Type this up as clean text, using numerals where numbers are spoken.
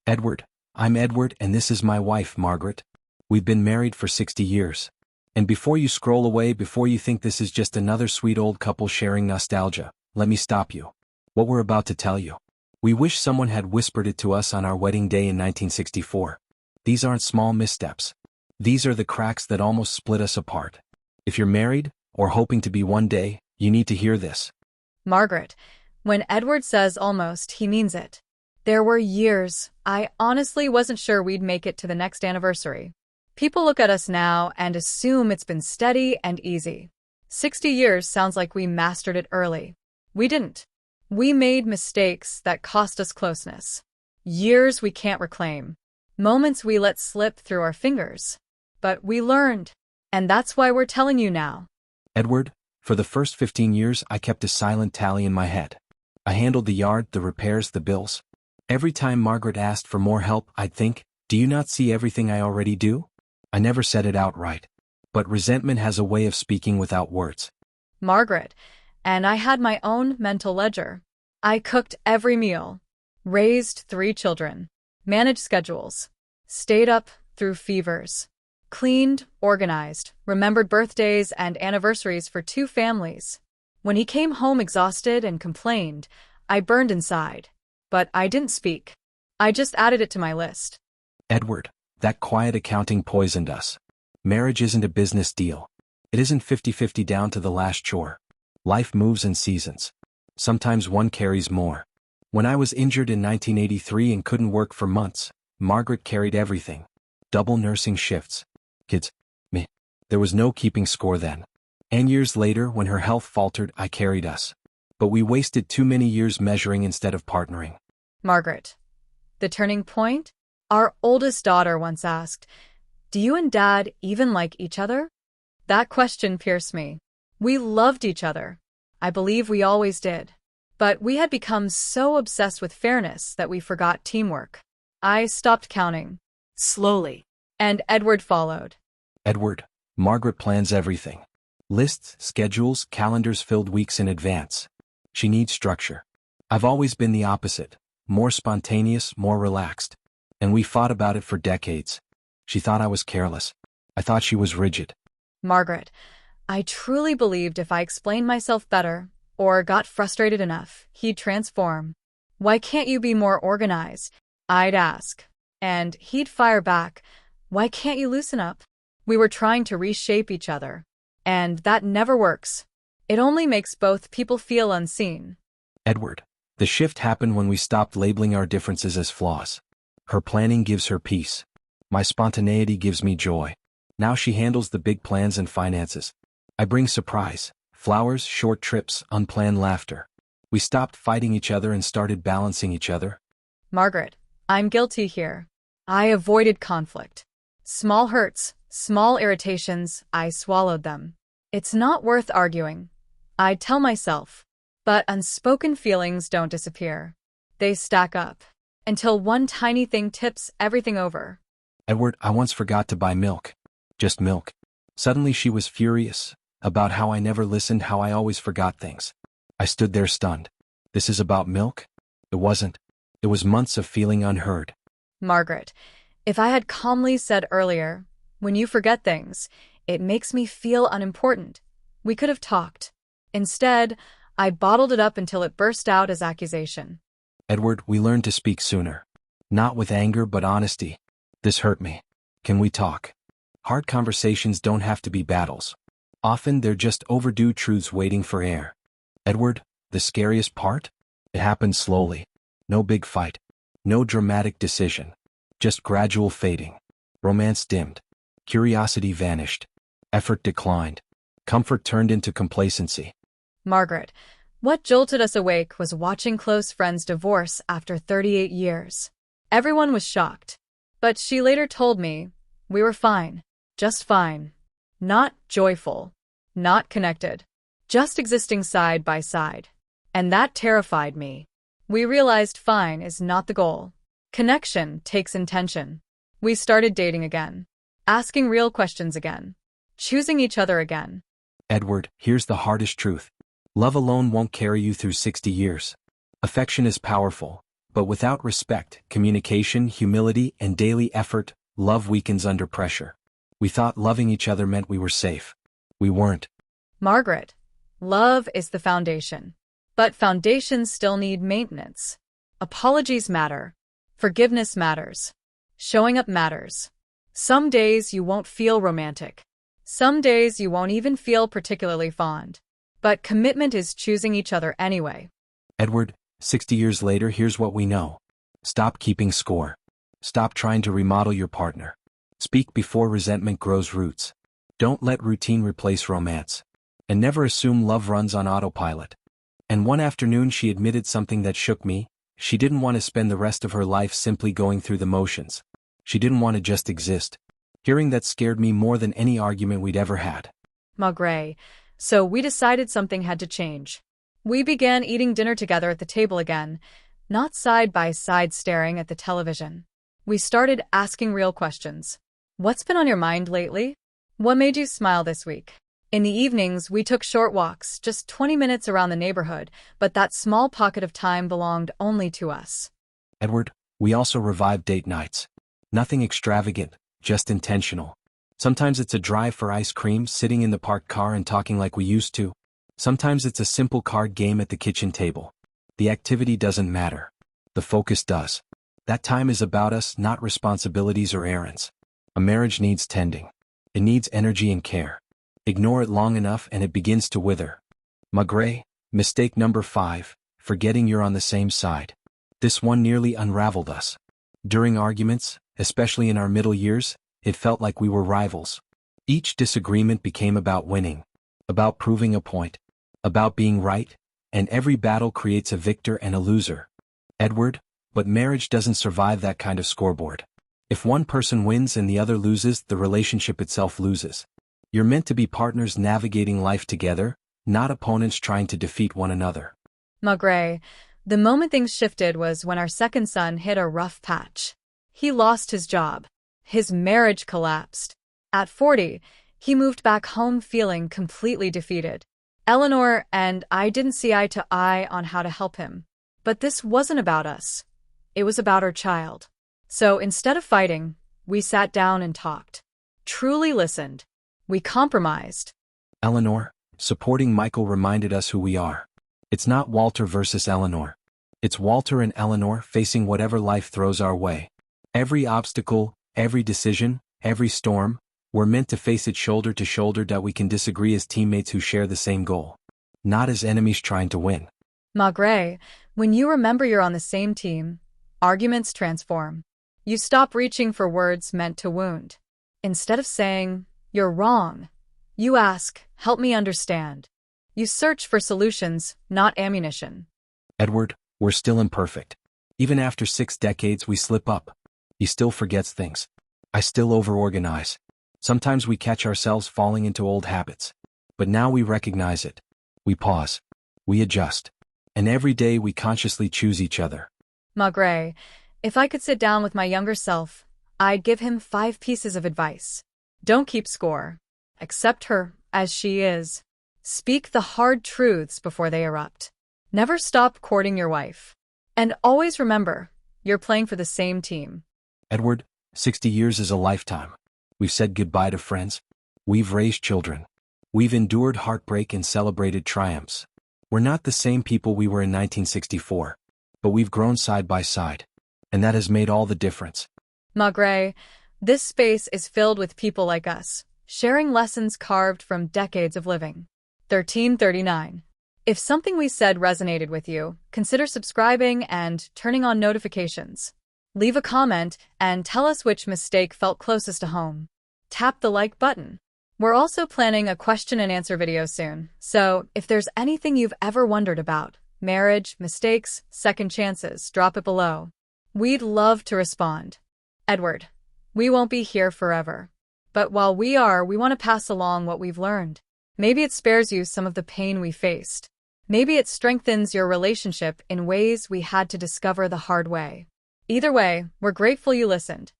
Edward, I'm Edward and this is my wife, Margaret. We've been married for 60 years. And before you scroll away, before you think this is just another sweet old couple sharing nostalgia, let me stop you. What we're about to tell you. We wish someone had whispered it to us on our wedding day in 1964. These aren't small missteps. These are the cracks that almost split us apart. If you're married, or hoping to be one day, you need to hear this. Margaret, when Edward says almost, he means it. There were years I honestly wasn't sure we'd make it to the next anniversary. People look at us now and assume it's been steady and easy. 60 years sounds like we mastered it early. We didn't. We made mistakes that cost us closeness. Years we can't reclaim. Moments we let slip through our fingers. But we learned. And that's why we're telling you now. Edward, for the first 15 years I kept a silent tally in my head. I handled the yard, the repairs, the bills. Every time Margaret asked for more help, I'd think, do you not see everything I already do? I never said it outright. But resentment has a way of speaking without words. Margaret, and I had my own mental ledger. I cooked every meal, raised 3 children, managed schedules, stayed up through fevers, cleaned, organized, remembered birthdays and anniversaries for 2 families. When he came home exhausted and complained, I burned inside. But I didn't speak. I just added it to my list. Edward, that quiet accounting poisoned us. Marriage isn't a business deal. It isn't 50-50 down to the last chore. Life moves in seasons. Sometimes one carries more. When I was injured in 1983 and couldn't work for months, Margaret carried everything. Double nursing shifts. Kids. Me. There was no keeping score then. And years later, when her health faltered, I carried us. But we wasted too many years measuring instead of partnering. Margaret, the turning point? Our oldest daughter once asked, do you and Dad even like each other? That question pierced me. We loved each other. I believe we always did. But we had become so obsessed with fairness that we forgot teamwork. I stopped counting. Slowly. And Edward followed. Edward, Margaret plans everything. Lists, schedules, calendars filled weeks in advance. She needs structure. I've always been the opposite. More spontaneous, more relaxed. And we fought about it for decades. She thought I was careless. I thought she was rigid. Margaret, I truly believed if I explained myself better, or got frustrated enough, he'd transform. Why can't you be more organized? I'd ask. And he'd fire back, why can't you loosen up? We were trying to reshape each other. And that never works. It only makes both people feel unseen. Edward, the shift happened when we stopped labeling our differences as flaws. Her planning gives her peace. My spontaneity gives me joy. Now she handles the big plans and finances. I bring surprise, flowers, short trips, unplanned laughter. We stopped fighting each other and started balancing each other. Margaret, I'm guilty here. I avoided conflict. Small hurts, small irritations, I swallowed them. It's not worth arguing. I tell myself. But unspoken feelings don't disappear. They stack up. Until one tiny thing tips everything over. Edward, I once forgot to buy milk. Just milk. Suddenly she was furious about how I never listened, how I always forgot things. I stood there stunned. This is about milk? It wasn't. It was months of feeling unheard. Margaret, if I had calmly said earlier, when you forget things, it makes me feel unimportant, we could have talked. Instead, I bottled it up until it burst out as accusation. Edward, we learned to speak sooner. Not with anger, but honesty. This hurt me. Can we talk? Hard conversations don't have to be battles. Often they're just overdue truths waiting for air. Edward, the scariest part? It happened slowly. No big fight. No dramatic decision. Just gradual fading. Romance dimmed. Curiosity vanished. Effort declined. Comfort turned into complacency. Margaret, what jolted us awake was watching close friends divorce after 38 years. Everyone was shocked. But she later told me, we were fine. Just fine. Not joyful. Not connected. Just existing side by side. And that terrified me. We realized fine is not the goal. Connection takes intention. We started dating again. Asking real questions again. Choosing each other again. Edward, here's the hardest truth. Love alone won't carry you through 60 years. Affection is powerful, But without respect, communication, humility, and daily effort, love weakens under pressure. We thought loving each other meant we were safe. We weren't. Margaret, love is the foundation. But foundations still need maintenance. Apologies matter. Forgiveness matters. Showing up matters. Some days you won't feel romantic. Some days you won't even feel particularly fond. But commitment is choosing each other anyway. Edward, 60 years later, here's what we know. Stop keeping score. Stop trying to remodel your partner. Speak before resentment grows roots. Don't let routine replace romance. And never assume love runs on autopilot. And one afternoon she admitted something that shook me. She didn't want to spend the rest of her life simply going through the motions. She didn't want to just exist. Hearing that scared me more than any argument we'd ever had. Margaret, so we decided something had to change. We began eating dinner together at the table again, not side by side staring at the television. We started asking real questions. What's been on your mind lately? What made you smile this week? In the evenings, we took short walks, just 20 minutes around the neighborhood, but that small pocket of time belonged only to us. Edward, we also revived date nights. Nothing extravagant, just intentional. Sometimes it's a drive for ice cream, sitting in the parked car and talking like we used to. Sometimes it's a simple card game at the kitchen table. The activity doesn't matter. The focus does. That time is about us, not responsibilities or errands. A marriage needs tending. It needs energy and care. Ignore it long enough and it begins to wither. Margaret, mistake number 5, forgetting you're on the same side. This one nearly unraveled us. During arguments, especially in our middle years, it felt like we were rivals. Each disagreement became about winning, about proving a point, about being right, and every battle creates a victor and a loser. Edward, but marriage doesn't survive that kind of scoreboard. If one person wins and the other loses, the relationship itself loses. You're meant to be partners navigating life together, not opponents trying to defeat one another. Margaret, the moment things shifted was when our second son hit a rough patch. He lost his job. His marriage collapsed. At 40, he moved back home feeling completely defeated. Eleanor and I didn't see eye to eye on how to help him. But this wasn't about us. It was about our child. So instead of fighting, we sat down and talked. Truly listened. We compromised. Eleanor, supporting Michael reminded us who we are. It's not Walter versus Eleanor. It's Walter and Eleanor facing whatever life throws our way. Every obstacle, every decision, every storm, we're meant to face it shoulder to shoulder, that we can disagree as teammates who share the same goal. Not as enemies trying to win. Margaret, when you remember you're on the same team, arguments transform. You stop reaching for words meant to wound. Instead of saying, "You're wrong," you ask, "Help me understand." You search for solutions, not ammunition. Edward, we're still imperfect. Even after 6 decades, we slip up. He still forgets things. I still overorganize. Sometimes we catch ourselves falling into old habits. But now we recognize it. We pause. We adjust. And every day we consciously choose each other. Margaret, if I could sit down with my younger self, I'd give him 5 pieces of advice. Don't keep score. Accept her as she is. Speak the hard truths before they erupt. Never stop courting your wife. And always remember, you're playing for the same team. Edward, 60 years is a lifetime. We've said goodbye to friends. We've raised children. We've endured heartbreak and celebrated triumphs. We're not the same people we were in 1964, but we've grown side by side. And that has made all the difference. Margaret, this space is filled with people like us, sharing lessons carved from decades of living. 1339. If something we said resonated with you, consider subscribing and turning on notifications. Leave a comment and tell us which mistake felt closest to home. Tap the like button. We're also planning a question and answer video soon, so if there's anything you've ever wondered about, marriage, mistakes, second chances, drop it below. We'd love to respond. Edward, we won't be here forever. But while we are, we want to pass along what we've learned. Maybe it spares you some of the pain we faced. Maybe it strengthens your relationship in ways we had to discover the hard way. Either way, we're grateful you listened.